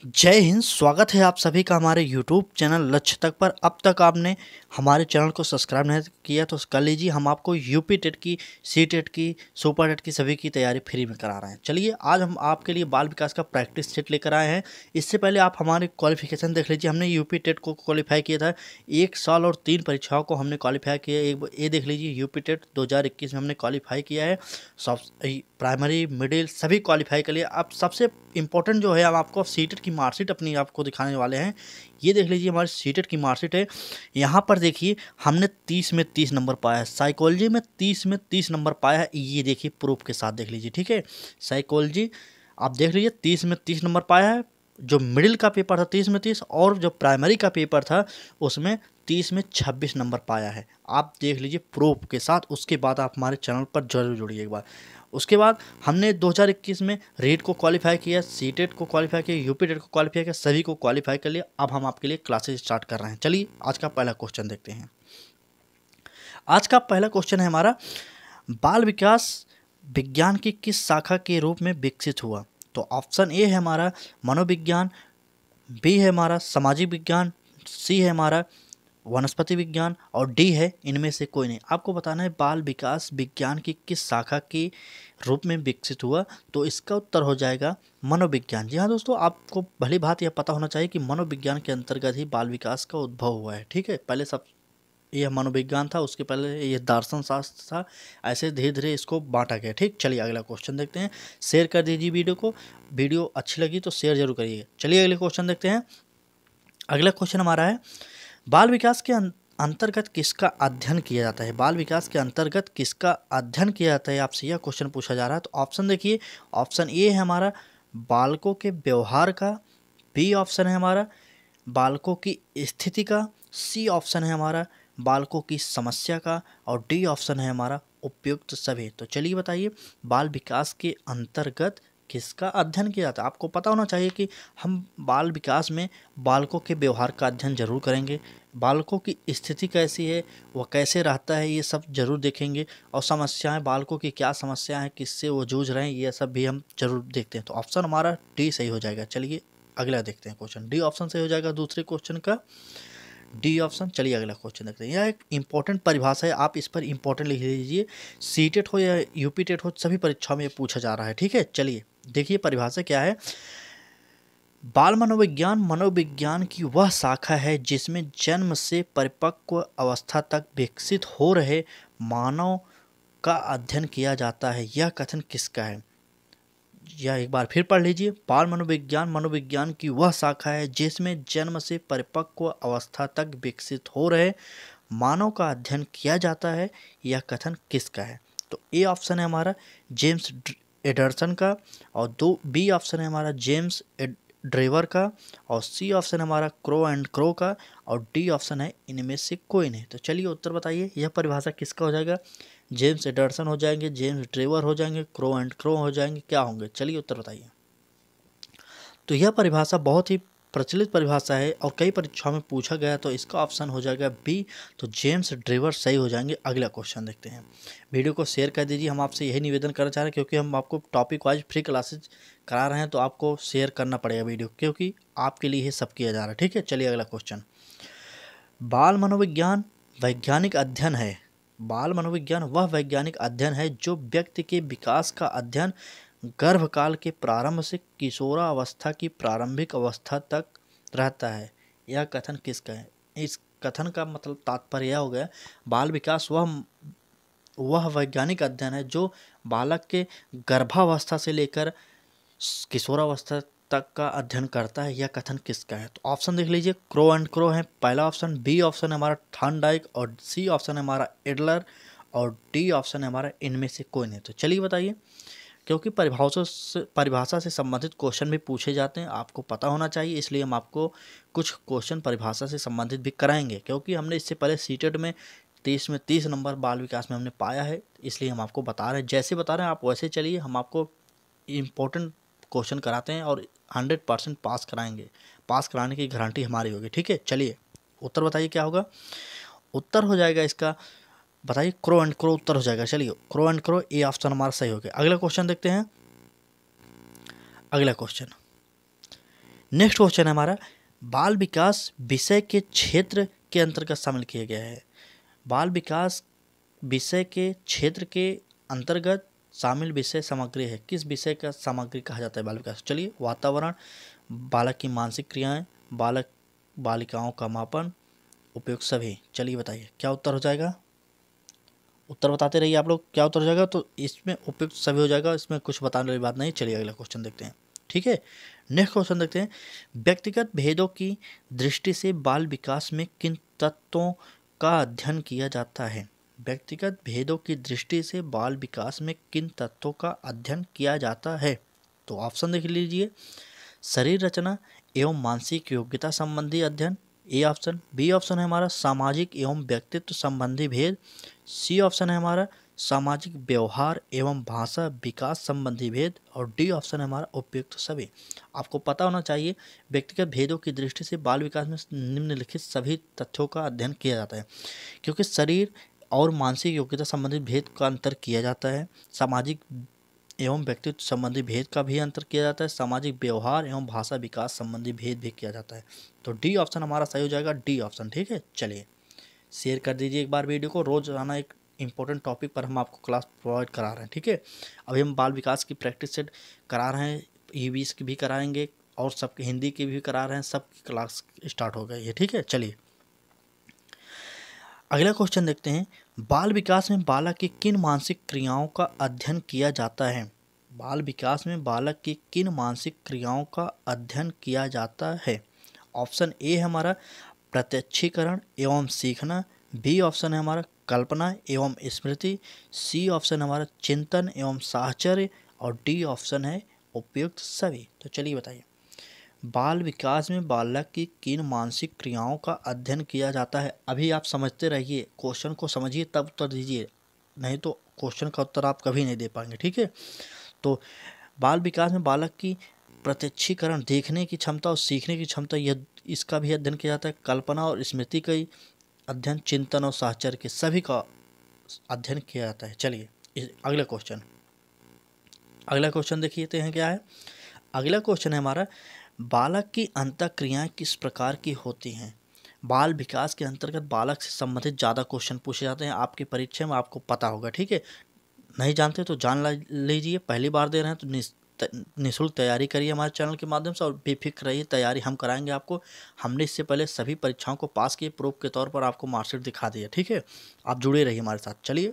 जय हिंद। स्वागत है आप सभी का हमारे YouTube चैनल लक्ष्य तक पर। अब तक आपने हमारे चैनल को सब्सक्राइब नहीं किया तो कर लीजिए। हम आपको यूपी टेट की, सी टेट की, सुपर टेट की सभी की तैयारी फ्री में करा रहे हैं। चलिए आज हम आपके लिए बाल विकास का प्रैक्टिस सेट लेकर आए हैं। इससे पहले आप हमारे क्वालिफिकेशन देख लीजिए। हमने यूपी टेट को क्वालिफाई किया था, 1 साल और 3 परीक्षाओं को हमने क्वालिफाई किया। एक ये देख लीजिए, यूपी टेट 2021 में हमने क्वालिफाई किया है। सब प्राइमरी मिडिल सभी क्वालिफाई के लिए। अब सबसे इम्पोर्टेंट जो है, हम आपको सीटेट की मार्कशीट अपनी आपको दिखाने वाले हैं। ये देख लीजिए, हमारी सीटेट की मार्कशीट है। यहाँ पर देखिए, हमने 30 में 30 नंबर पाया है। साइकोलॉजी में 30 में 30 नंबर पाया है। ये देखिए प्रूफ के साथ देख लीजिए, ठीक है। साइकोलॉजी आप देख लीजिए, 30 में 30 नंबर पाया है। जो मिडिल का पेपर था 30 में 30, और जो प्राइमरी का पेपर था उसमें 30 में 26 नंबर पाया है। आप देख लीजिए प्रूफ के साथ। उसके बाद आप हमारे चैनल पर जरूर जुड़िए एक बार। उसके बाद हमने 2021 में रीट को क्वालिफाई किया, सीटेट को क्वालिफाई किया, यूपी टेट को क्वालिफाई किया, सभी को क्वालिफाई कर लिया। अब हम आपके लिए क्लासेस स्टार्ट कर रहे हैं। चलिए आज का पहला क्वेश्चन देखते हैं। आज का पहला क्वेश्चन है हमारा, बाल विकास विज्ञान की किस शाखा के रूप में विकसित हुआ? तो ऑप्शन ए है हमारा मनोविज्ञान, बी है हमारा सामाजिक विज्ञान, सी है हमारा वनस्पति विज्ञान, और डी है इनमें से कोई नहीं। आपको बताना है बाल विकास विज्ञान की किस शाखा के रूप में विकसित हुआ। तो इसका उत्तर हो जाएगा मनोविज्ञान। जी हाँ दोस्तों, आपको भली बात यह पता होना चाहिए कि मनोविज्ञान के अंतर्गत ही बाल विकास का उद्भव हुआ है, ठीक है। पहले सब यह मनोविज्ञान था, उसके पहले ये दर्शन शास्त्र था। ऐसे धीरे धीरे इसको बांटा गया, ठीक। चलिए अगला क्वेश्चन देखते हैं। शेयर कर दीजिए वीडियो को। वीडियो अच्छी लगी तो शेयर जरूर करिए। चलिए अगले क्वेश्चन देखते हैं। अगला क्वेश्चन हमारा है, बाल विकास के अंतर्गत किसका अध्ययन किया जाता है? बाल विकास के अंतर्गत किसका अध्ययन किया जाता है, आपसे यह क्वेश्चन पूछा जा रहा है। तो ऑप्शन देखिए, ऑप्शन ए है हमारा बालकों के व्यवहार का, बी ऑप्शन है हमारा बालकों की स्थिति का, सी ऑप्शन है हमारा बालकों की समस्या का, और डी ऑप्शन है हमारा उपयुक्त सभी। तो चलिए बताइए, बाल विकास के अंतर्गत किसका अध्ययन किया जाता है? आपको पता होना चाहिए कि हम बाल विकास में बालकों के व्यवहार का अध्ययन जरूर करेंगे, बालकों की स्थिति कैसी है, वह कैसे रहता है, ये सब जरूर देखेंगे, और समस्याएं, बालकों की क्या समस्याएं हैं, किससे वो जूझ रहे हैं, ये सब भी हम जरूर देखते हैं। तो ऑप्शन हमारा डी सही हो जाएगा। चलिए अगला देखते हैं क्वेश्चन। डी ऑप्शन सही हो जाएगा दूसरे क्वेश्चन का, डी ऑप्शन। चलिए अगला क्वेश्चन देखते हैं। यह एक इंपॉर्टेंट परिभाषा है, आप इस पर इंपॉर्टेंट लिख लीजिए। सीटेट हो या यूपी टेट हो, सभी परीक्षाओं में ये पूछा जा रहा है, ठीक है। चलिए देखिए परिभाषा क्या है। बाल मनोविज्ञान मनोविज्ञान की वह शाखा है जिसमें जन्म से परिपक्व अवस्था तक विकसित हो रहे मानव का अध्ययन किया जाता है। यह कथन किसका है? यह एक बार फिर पढ़ लीजिए। बाल मनोविज्ञान मनोविज्ञान की वह शाखा है जिसमें जन्म से परिपक्व अवस्था तक विकसित हो रहे मानव का अध्ययन किया जाता है। यह कथन किसका है? तो ए ऑप्शन है हमारा जेम्स एडरसन का, और दो बी ऑप्शन है हमारा जेम्स ड्रेवर का, और सी ऑप्शन है हमारा क्रो एंड क्रो का, और डी ऑप्शन है इनमें से कोई नहीं। तो चलिए उत्तर बताइए, यह परिभाषा किसका हो जाएगा? जेम्स एडरसन हो जाएंगे, जेम्स ड्रेवर हो जाएंगे, क्रो एंड क्रो हो जाएंगे, क्या होंगे? चलिए उत्तर बताइए। तो यह परिभाषा बहुत ही प्रचलित परिभाषा है और कई परीक्षाओं में पूछा गया, तो इसका ऑप्शन हो जाएगा बी। तो जेम्स ड्रेवर सही हो जाएंगे। अगला क्वेश्चन देखते हैं। वीडियो को शेयर कर दीजिए। हम आपसे यही निवेदन करना चाह रहे हैं, क्योंकि हम आपको टॉपिक वाइज फ्री क्लासेज करा रहे हैं, तो आपको शेयर करना पड़ेगा वीडियो, क्योंकि आपके लिए ही सब किया जा रहा है, ठीक है। चलिए अगला क्वेश्चन। बाल मनोविज्ञान वैज्ञानिक अध्ययन है। बाल मनोविज्ञान वह वैज्ञानिक अध्ययन है जो व्यक्ति के विकास का अध्ययन गर्भकाल के प्रारंभ से किशोरावस्था की प्रारंभिक अवस्था तक रहता है। यह कथन किसका है? इस कथन का मतलब तात्पर्य यह हो गया, बाल विकास वह वैज्ञानिक अध्ययन है जो बालक के गर्भावस्था से लेकर किशोरावस्था तक का अध्ययन करता है। यह कथन किसका है? तो ऑप्शन देख लीजिए, क्रो एंड क्रो है पहला ऑप्शन, बी ऑप्शन है हमारा थॉर्नडाइक, और सी ऑप्शन है हमारा एडलर, और डी ऑप्शन है हमारा इनमें से कोई नहीं। तो चलिए बताइए, क्योंकि परिभाषा से संबंधित क्वेश्चन भी पूछे जाते हैं, आपको पता होना चाहिए, इसलिए हम आपको कुछ क्वेश्चन परिभाषा से संबंधित भी कराएंगे, क्योंकि हमने इससे पहले सीटेट में 30 में 30 नंबर बाल विकास में हमने पाया है, इसलिए हम आपको बता रहे हैं। जैसे बता रहे हैं आप वैसे चलिए, हम आपको इम्पोर्टेंट क्वेश्चन कराते हैं और 100% पास कराएंगे। पास कराने की गारंटी हमारी होगी, ठीक है। चलिए उत्तर बताइए क्या होगा। उत्तर हो जाएगा इसका, बताइए, क्रो एंड क्रो उत्तर हो जाएगा। चलिए crow and crow, A option हमारा सही हो गया। अगला क्वेश्चन देखते हैं। अगला क्वेश्चन, नेक्स्ट क्वेश्चन है हमारा, बाल विकास विषय के क्षेत्र के अंतर्गत शामिल किया गया है। बाल विकास विषय के क्षेत्र के अंतर्गत शामिल विषय सामग्री है। किस विषय का सामग्री कहा जाता है बाल विकास? चलिए, वातावरण, बालक की मानसिक क्रियाएं, बालक बालिकाओं का मापन, उपयुक्त सभी। चलिए बताइए क्या उत्तर हो जाएगा, उत्तर बताते रहिए आप लोग, क्या उत्तर हो जाएगा? तो इसमें उपयुक्त सभी हो जाएगा, इसमें कुछ बताने वाली बात नहीं। चलिए अगला क्वेश्चन देखते हैं। ठीक है, नेक्स्ट क्वेश्चन देखते हैं। व्यक्तिगत भेदों की दृष्टि से बाल विकास में किन तत्वों का अध्ययन किया जाता है? व्यक्तिगत भेदों की दृष्टि से बाल विकास में किन तत्वों का अध्ययन किया जाता है? तो ऑप्शन देख लीजिए, शरीर रचना एवं मानसिक योग्यता संबंधी अध्ययन, ए ऑप्शन। बी ऑप्शन है हमारा सामाजिक एवं व्यक्तित्व संबंधी भेद, सी ऑप्शन है हमारा सामाजिक व्यवहार एवं भाषा विकास संबंधी भेद, और डी ऑप्शन है हमारा उपयुक्त सभी। आपको पता होना चाहिए व्यक्तिगत भेदों की दृष्टि से बाल विकास में निम्नलिखित सभी तथ्यों का अध्ययन किया जाता है, क्योंकि शरीर और मानसिक योग्यता संबंधित भेद का अंतर किया जाता है, सामाजिक एवं व्यक्तित्व संबंधी भेद का भी अंतर किया जाता है, सामाजिक व्यवहार एवं भाषा विकास संबंधी भेद भी किया जाता है। तो डी ऑप्शन हमारा सही हो जाएगा, डी ऑप्शन। ठीक है, चलिए शेयर कर दीजिए एक बार वीडियो को। रोजाना एक इंपॉर्टेंट टॉपिक पर हम आपको क्लास प्रोवाइड करा रहे हैं। ठीक है, अभी हम बाल विकास की प्रैक्टिस सेट करा रहे हैं, ईवीएस की भी कराएंगे और सबकी हिंदी की भी करा रहे हैं, सब क्लास स्टार्ट हो गई है। ठीक है, चलिए अगला क्वेश्चन देखते हैं। बाल विकास में बालक की किन मानसिक क्रियाओं का अध्ययन किया जाता है? बाल विकास में बालक की किन मानसिक क्रियाओं का अध्ययन किया जाता है? ऑप्शन ए है हमारा प्रत्यक्षीकरण एवं सीखना, बी ऑप्शन है हमारा कल्पना एवं स्मृति, सी ऑप्शन है हमारा चिंतन एवं साहचर्य, और डी ऑप्शन है उपयुक्त सभी। तो चलिए बताइए, बाल विकास में बालक की किन मानसिक क्रियाओं का अध्ययन किया जाता है? अभी आप समझते रहिए, क्वेश्चन को समझिए तब उत्तर दीजिए, नहीं तो क्वेश्चन का उत्तर आप कभी नहीं दे पाएंगे। ठीक है, तो बाल विकास में बालक की प्रत्यक्षीकरण, देखने की क्षमता और सीखने की क्षमता, यह इसका भी अध्ययन किया जाता है। कल्पना और स्मृति का अध्ययन, चिंतन और साहचर्य के सभी का अध्ययन किया जाता है। चलिए अगला क्वेश्चन देखिए हैं क्या है। अगला क्वेश्चन है हमारा, बालक की अंतःक्रियाएं किस प्रकार की होती हैं? बाल विकास के अंतर्गत बालक से संबंधित ज़्यादा क्वेश्चन पूछे जाते हैं आपकी परीक्षा में, आपको पता होगा। ठीक है, नहीं जानते तो जान लीजिए, पहली बार दे रहे हैं तो निःशुल्क तैयारी करिए हमारे चैनल के माध्यम से, और बेफिक्र रहिए, तैयारी हम कराएंगे आपको। हमने इससे पहले सभी परीक्षाओं को पास किए, प्रूफ के तौर पर आपको मार्कशीट दिखा दिया। ठीक है, आप जुड़े रहिए हमारे साथ। चलिए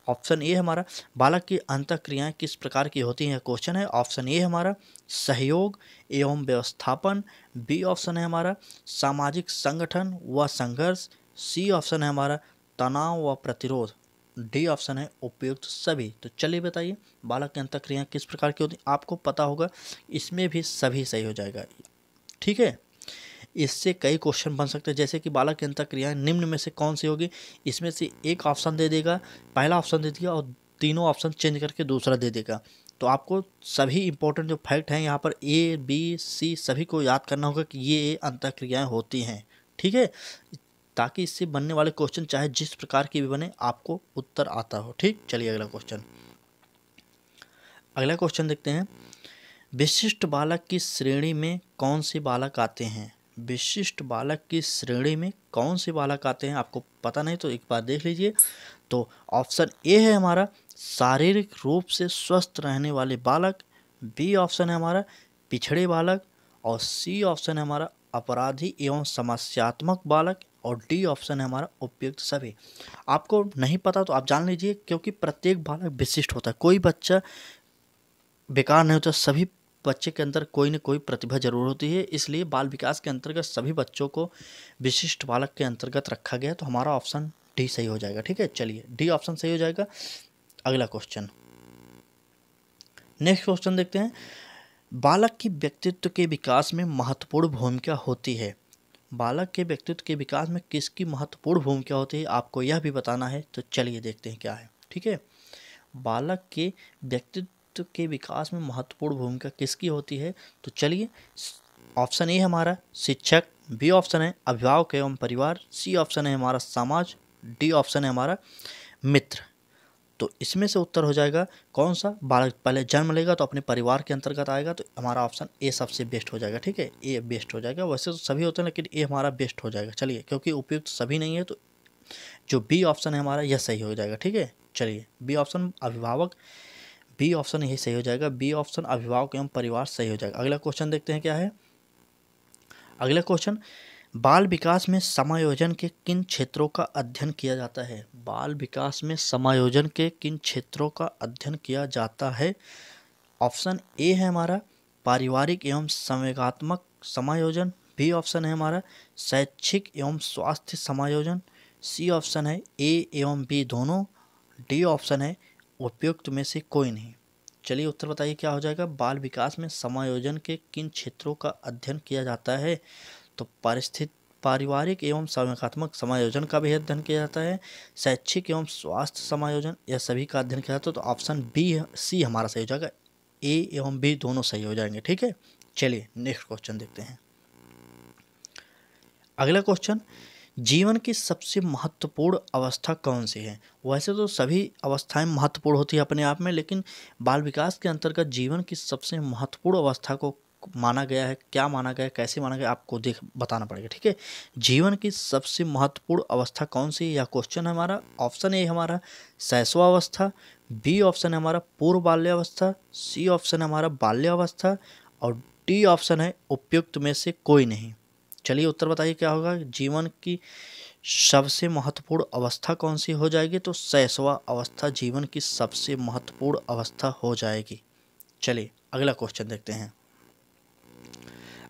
ऑप्शन ए हमारा, बालक की अंतःक्रियाएं किस प्रकार की होती हैं, क्वेश्चन है। ऑप्शन ए हमारा सहयोग एवं व्यवस्थापन, बी ऑप्शन है हमारा सामाजिक संगठन व संघर्ष, सी ऑप्शन है हमारा तनाव व प्रतिरोध, डी ऑप्शन है उपयुक्त सभी। तो चलिए बताइए, बालक की अंतःक्रियाएं किस प्रकार की होती हैं? आपको पता होगा, इसमें भी सभी सही हो जाएगा। ठीक है, इससे कई क्वेश्चन बन सकते हैं, जैसे कि बालक की अंतःक्रियाएं निम्न में से कौन सी होगी? इसमें से एक ऑप्शन दे देगा, पहला ऑप्शन दे दिया और तीनों ऑप्शन चेंज करके दूसरा दे देगा। तो आपको सभी इंपॉर्टेंट जो फैक्ट हैं यहाँ पर ए बी सी सभी को याद करना होगा कि ये अंतःक्रियाएं होती हैं। ठीक है, ताकि इससे बनने वाले क्वेश्चन चाहे जिस प्रकार की भी बने, आपको उत्तर आता हो। ठीक, चलिए अगला क्वेश्चन देखते हैं। विशिष्ट बालक की श्रेणी में कौन से बालक आते हैं? विशिष्ट बालक की श्रेणी में कौन से बालक आते हैं? आपको पता नहीं तो एक बार देख लीजिए। तो ऑप्शन ए है हमारा शारीरिक रूप से स्वस्थ रहने वाले बालक, बी ऑप्शन है हमारा पिछड़े बालक, और सी ऑप्शन है हमारा अपराधी एवं समस्यात्मक बालक, और डी ऑप्शन है हमारा उपयुक्त सभी। आपको नहीं पता तो आप जान लीजिए, क्योंकि प्रत्येक बालक विशिष्ट होता है, कोई बच्चा बेकार नहीं होता, सभी बच्चे के अंदर कोई न कोई प्रतिभा जरूर होती है, इसलिए बाल विकास के अंतर्गत सभी बच्चों को विशिष्ट बालक के अंतर्गत रखा गया। तो हमारा ऑप्शन डी सही हो जाएगा। ठीक है, चलिए डी ऑप्शन सही हो जाएगा। अगला क्वेश्चन, नेक्स्ट क्वेश्चन देखते हैं। बालक की व्यक्तित्व के विकास में महत्वपूर्ण भूमिका होती है। बालक के व्यक्तित्व के विकास में किसकी महत्वपूर्ण भूमिका होती है, आपको यह भी बताना है। तो चलिए देखते हैं क्या है। ठीक है, बालक के व्यक्तित्व के विकास में महत्वपूर्ण भूमिका किसकी होती है? तो चलिए, ऑप्शन ए हमारा शिक्षक, बी ऑप्शन है अभिभावक एवं परिवार, सी ऑप्शन है हमारा समाज, डी ऑप्शन है हमारा मित्र। तो इसमें से उत्तर हो जाएगा कौन सा, बालक पहले जन्म लेगा तो अपने परिवार के अंतर्गत आएगा, तो हमारा ऑप्शन ए सबसे बेस्ट हो जाएगा। ठीक है, ए बेस्ट हो जाएगा। वैसे तो सभी होते हैं लेकिन ए हमारा बेस्ट हो जाएगा। चलिए, क्योंकि उपयुक्त सभी नहीं है तो जो बी ऑप्शन है हमारा यह सही हो जाएगा। ठीक है, चलिए बी ऑप्शन अभिभावक, बी ऑप्शन यही सही हो जाएगा। बी ऑप्शन अभिभावक एवं परिवार सही हो जाएगा। अगला क्वेश्चन देखते हैं क्या है। अगला क्वेश्चन, बाल विकास में समायोजन के किन क्षेत्रों का अध्ययन किया जाता है। बाल विकास में समायोजन के किन क्षेत्रों का अध्ययन किया जाता है। ऑप्शन ए है हमारा पारिवारिक एवं संवेगात्मक समायोजन। बी ऑप्शन है हमारा शैक्षिक एवं स्वास्थ्य समायोजन। सी ऑप्शन है ए एवं बी दोनों। डी ऑप्शन है उपयुक्त में से कोई नहीं। चलिए उत्तर बताइए क्या हो जाएगा। बाल विकास में समायोजन के किन क्षेत्रों का अध्ययन किया जाता है। तो पारिवारिक एवं संवेगात्मक समायोजन का भी अध्ययन किया जाता है, शैक्षिक एवं स्वास्थ्य समायोजन, यह सभी का अध्ययन किया जाता है। तो ऑप्शन बी सी हमारा सही हो जाएगा। ए एवं बी दोनों सही हो जाएंगे। ठीक है, चलिए नेक्स्ट क्वेश्चन देखते हैं। अगला क्वेश्चन, जीवन की सबसे महत्वपूर्ण अवस्था कौन सी है। वैसे तो सभी अवस्थाएं महत्वपूर्ण होती है अपने आप में, लेकिन बाल विकास के अंतर्गत जीवन की सबसे महत्वपूर्ण अवस्था को माना गया है। क्या माना गया है, कैसे माना गया, आपको बताना पड़ेगा। ठीक है, जीवन की सबसे महत्वपूर्ण अवस्था कौन सी है, यह क्वेश्चन है हमारा। ऑप्शन ए हमारा शैशवावस्था, बी ऑप्शन है हमारा पूर्व बाल्यावस्था, सी ऑप्शन है हमारा बाल्यावस्था और डी ऑप्शन है उपयुक्त में से कोई नहीं। चलिए उत्तर बताइए क्या होगा। जीवन की सबसे महत्वपूर्ण अवस्था कौन सी हो जाएगी। तो शैशवा अवस्था जीवन की सबसे महत्वपूर्ण अवस्था हो जाएगी। चलिए अगला क्वेश्चन देखते हैं।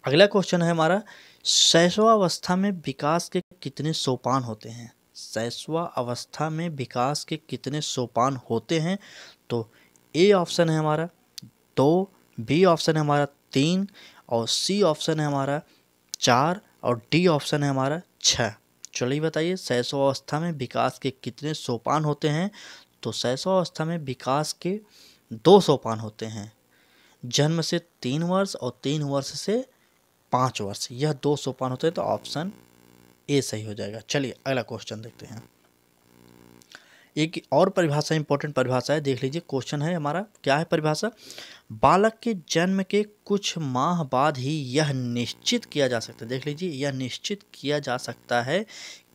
अगला क्वेश्चन है हमारा, शैशवावस्था में विकास के कितने सोपान होते हैं। शैशवावस्था में विकास के कितने सोपान होते हैं। तो ए ऑप्शन है हमारा 2, बी ऑप्शन है हमारा 3 और सी ऑप्शन है हमारा 4 और डी ऑप्शन है हमारा 6। चलिए बताइए शैशवावस्था में विकास के कितने सोपान होते हैं। तो शैशवावस्था में विकास के 2 सोपान होते हैं, जन्म से 3 वर्ष और 3 वर्ष से 5 वर्ष, यह 2 सोपान होते हैं। तो ऑप्शन ए सही हो जाएगा। चलिए अगला क्वेश्चन देखते हैं। एक और परिभाषा, इंपॉर्टेंट परिभाषा है, देख लीजिए। क्वेश्चन है हमारा, क्या है परिभाषा। बालक के जन्म के कुछ माह बाद ही यह निश्चित किया जा सकता है, देख लीजिए, यह निश्चित किया जा सकता है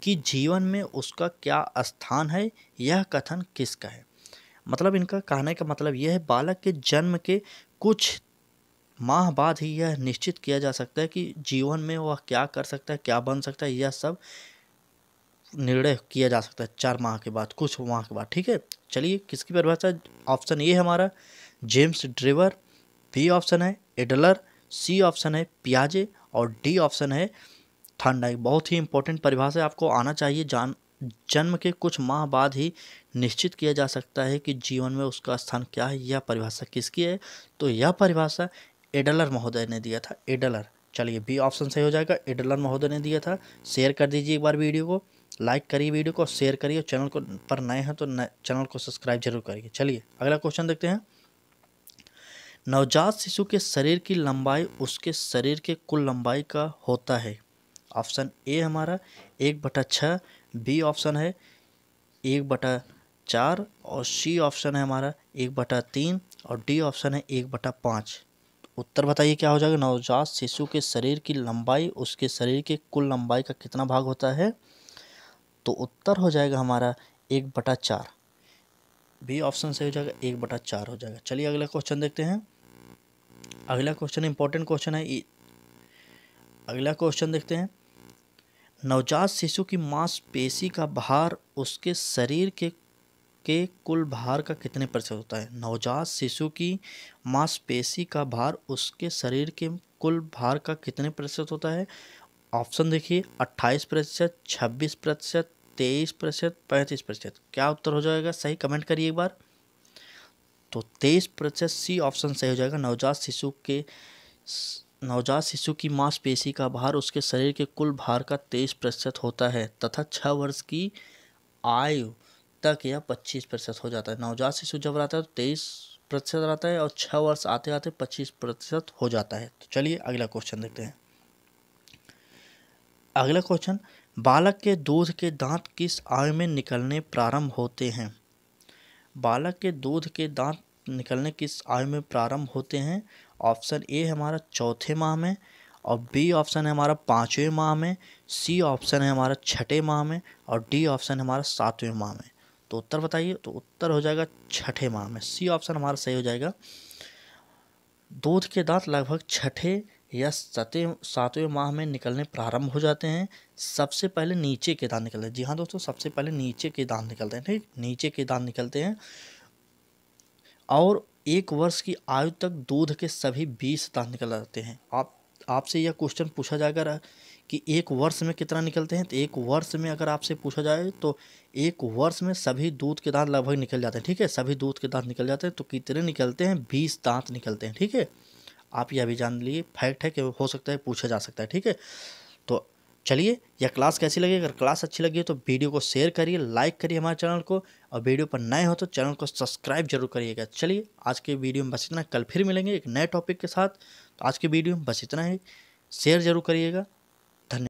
कि जीवन में उसका क्या स्थान है। यह कथन किसका है। मतलब इनका कहने का मतलब यह है, बालक के जन्म के कुछ माह बाद ही यह निश्चित किया जा सकता है कि जीवन में वह क्या कर सकता है, क्या बन सकता है, यह सब निर्णय किया जा सकता है 4 माह के बाद, कुछ माह के बाद। ठीक है, चलिए किसकी परिभाषा। ऑप्शन ए हमारा जेम्स ड्रेवर, बी ऑप्शन है एडलर, सी ऑप्शन है पियाजे और डी ऑप्शन है थॉर्नडाइक। बहुत ही इंपॉर्टेंट परिभाषा है, आपको आना चाहिए। जन्म के कुछ माह बाद ही निश्चित किया जा सकता है कि जीवन में उसका स्थान क्या है। यह परिभाषा किसकी है। तो यह परिभाषा एडलर महोदय ने दिया था, एडलर। चलिए बी ऑप्शन सही हो जाएगा, एडलर महोदय ने दिया था। शेयर कर दीजिए एक बार वीडियो को, लाइक करिए वीडियो को, शेयर करिए। चैनल को पर नए हैं तो चैनल को सब्सक्राइब जरूर करिए। चलिए अगला क्वेश्चन देखते हैं। नवजात शिशु के शरीर की लंबाई उसके शरीर के कुल लंबाई का होता है। ऑप्शन ए हमारा 1/6, बी ऑप्शन है 1/4 और सी ऑप्शन है हमारा 1/3 और डी ऑप्शन है 1/5। उत्तर बताइए क्या हो जाएगा। नवजात शिशु के शरीर की लंबाई उसके शरीर के कुल लंबाई का कितना भाग होता है। तो उत्तर हो जाएगा हमारा 1/4। बी ऑप्शन से हो जाएगा 1/4 हो जाएगा। चलिए अगला क्वेश्चन देखते हैं। अगला क्वेश्चन इंपॉर्टेंट क्वेश्चन है। अगला क्वेश्चन देखते हैं। नवजात शिशु की मांसपेशी का भार उसके शरीर के कुल भार का कितने प्रतिशत होता है। नवजात शिशु की मांसपेशी का भार उसके शरीर के कुल भार का कितने प्रतिशत होता है। ऑप्शन देखिए 28%, 26%, 23%, 35%। क्या उत्तर हो जाएगा सही, कमेंट करिए एक बार। तो 23% सी ऑप्शन सही हो जाएगा। नवजात शिशु की मांसपेशी का भार उसके शरीर के कुल भार का 23% होता है तथा 6 वर्ष की आयु तक यह 25% हो जाता है। नवजात शिशु जब रहता है तो 23% रहता है और 6 वर्ष आते आते 25% हो जाता है। तो चलिए अगला क्वेश्चन देखते हैं। अगला क्वेश्चन, बालक के दूध के दांत किस आयु में निकलने प्रारंभ होते हैं। बालक के दूध के दांत निकलने किस आयु में प्रारंभ होते हैं? ऑप्शन ए है हमारा चौथे माह में, और बी ऑप्शन है हमारा 5वें माह में, सी ऑप्शन है हमारा 6ठे माह में, और डी ऑप्शन है हमारा 7वें माह में। तो उत्तर बताइए। तो उत्तर हो जाएगा 6ठे माह में। सी ऑप्शन हमारा सही हो जाएगा। दूध के दांत लगभग 6ठे या 7वें माह में निकलने प्रारंभ हो जाते हैं। सबसे पहले नीचे के दांत निकलते हैं। जी हाँ दोस्तों, सबसे पहले नीचे के दांत निकलते हैं। ठीक, नीचे के दांत निकलते हैं। और 1 वर्ष की आयु तक दूध के सभी 20 दांत निकल जाते हैं। आपसे यह क्वेश्चन पूछा जाएगा कि 1 वर्ष में कितना निकलते हैं, तो 1 वर्ष में अगर आपसे पूछा जाए तो 1 वर्ष में सभी दूध के दांत लगभग निकल जाते हैं। ठीक है, सभी दूध के दांत निकल जाते हैं। तो कितने निकलते हैं? 20 दांत निकलते हैं। ठीक है, आप यह भी जान लीजिए, फैक्ट है कि हो सकता है पूछा जा सकता है। ठीक है, तो चलिए, यह क्लास कैसी लगी? अगर क्लास अच्छी लगी तो वीडियो को शेयर करिए, लाइक करिए हमारे चैनल को, और वीडियो पर नए हो तो चैनल को सब्सक्राइब जरूर करिएगा। चलिए, आज के वीडियो में बस इतना। कल फिर मिलेंगे एक नए टॉपिक के साथ। तो आज के वीडियो में बस इतना ही। शेयर जरूर करिएगा।